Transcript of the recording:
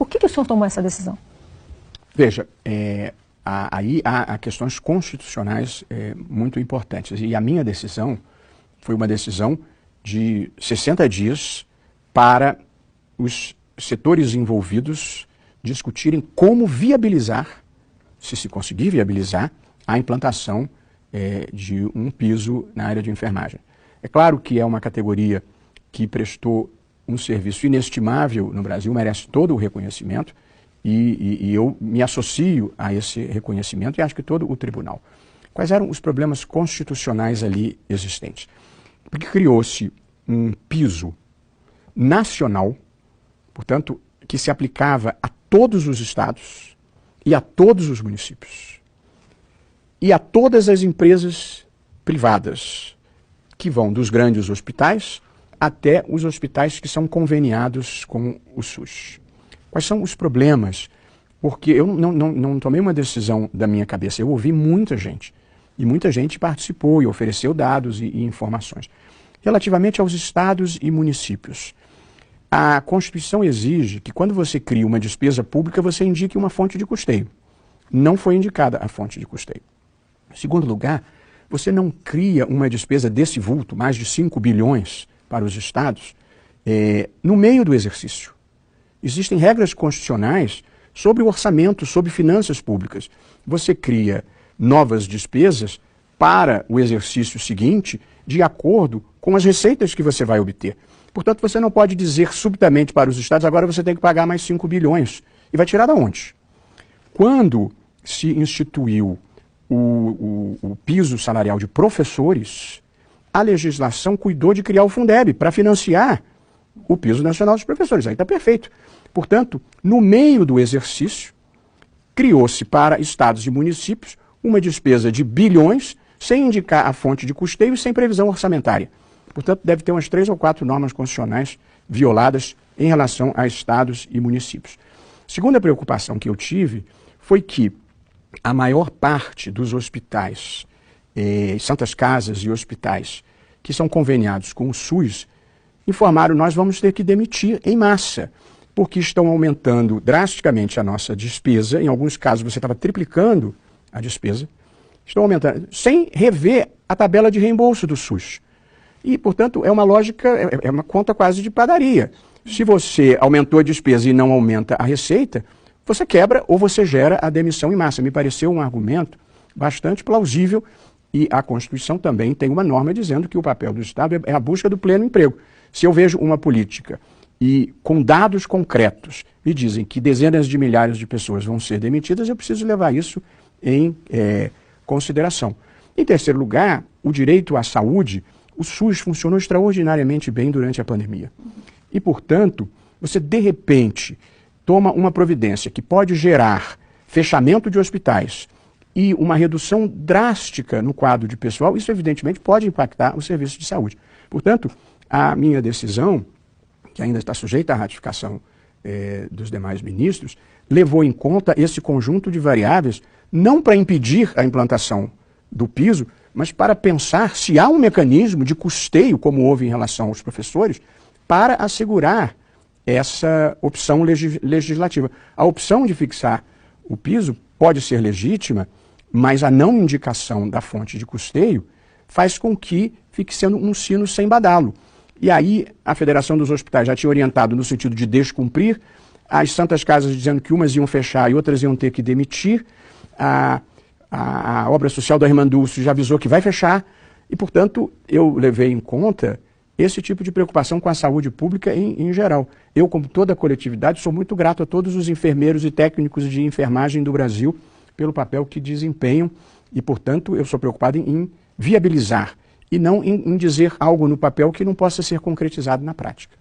Por que o senhor tomou essa decisão? Veja, aí há questões constitucionais muito importantes. E a minha decisão foi uma decisão de 60 dias para os setores envolvidos discutirem como viabilizar, se conseguir viabilizar, a implantação de um piso na área de enfermagem. É claro que é uma categoria que prestou um serviço inestimável no Brasil, merece todo o reconhecimento, e eu me associo a esse reconhecimento e acho que todo o tribunal. Quais eram os problemas constitucionais ali existentes? Porque criou-se um piso nacional, portanto, que se aplicava a todos os estados e a todos os municípios e a todas as empresas privadas, que vão dos grandes hospitais até os hospitais que são conveniados com o SUS. Quais são os problemas? Porque eu não tomei uma decisão da minha cabeça, eu ouvi muita gente, e muita gente participou e ofereceu dados e informações. Relativamente aos estados e municípios, a Constituição exige que quando você cria uma despesa pública, você indique uma fonte de custeio. Não foi indicada a fonte de custeio. Em segundo lugar, você não cria uma despesa desse vulto, mais de 5 bilhões para os estados, no meio do exercício. Existem regras constitucionais sobre o orçamento, sobre finanças públicas. Você cria novas despesas para o exercício seguinte, de acordo com as receitas que você vai obter. Portanto, você não pode dizer subitamente para os estados, agora você tem que pagar mais 5 bilhões. E vai tirar de onde? Quando se instituiu o piso salarial de professores, a legislação cuidou de criar o Fundeb para financiar o piso nacional dos professores. Aí está perfeito. Portanto, no meio do exercício, criou-se para estados e municípios uma despesa de bilhões, sem indicar a fonte de custeio e sem previsão orçamentária. Portanto, deve ter umas 3 ou 4 normas constitucionais violadas em relação a estados e municípios. Segunda preocupação que eu tive foi que a maior parte dos hospitais, santas casas e hospitais que são conveniados com o SUS, informaram: nós vamos ter que demitir em massa, porque estão aumentando drasticamente a nossa despesa. Em alguns casos você estava triplicando a despesa, estão aumentando, sem rever a tabela de reembolso do SUS. E, portanto, é uma lógica, é uma conta quase de padaria. Se você aumentou a despesa e não aumenta a receita, você quebra ou você gera a demissão em massa. Me pareceu um argumento bastante plausível, e a Constituição também tem uma norma dizendo que o papel do Estado é a busca do pleno emprego. Se eu vejo uma política e com dados concretos me dizem que dezenas de milhares de pessoas vão ser demitidas, eu preciso levar isso em consideração. Em terceiro lugar, o direito à saúde. O SUS funcionou extraordinariamente bem durante a pandemia. E, portanto, você, de repente, toma uma providência que pode gerar fechamento de hospitais e uma redução drástica no quadro de pessoal, isso, evidentemente, pode impactar o serviço de saúde. Portanto, a minha decisão, que ainda está sujeita à ratificação dos demais ministros, levou em conta esse conjunto de variáveis, não para impedir a implantação do piso, mas para pensar se há um mecanismo de custeio, como houve em relação aos professores, para assegurar essa opção legislativa. A opção de fixar o piso pode ser legítima, mas a não indicação da fonte de custeio faz com que fique sendo um sino sem badalo. E aí a Federação dos Hospitais já tinha orientado no sentido de descumprir, as santas casas dizendo que umas iam fechar e outras iam ter que demitir, a obra social da Irmã Dulce já avisou que vai fechar, e, portanto, eu levei em conta esse tipo de preocupação com a saúde pública em geral. Eu, como toda a coletividade, sou muito grato a todos os enfermeiros e técnicos de enfermagem do Brasil pelo papel que desempenham, e, portanto, eu sou preocupado em viabilizar e não em dizer algo no papel que não possa ser concretizado na prática.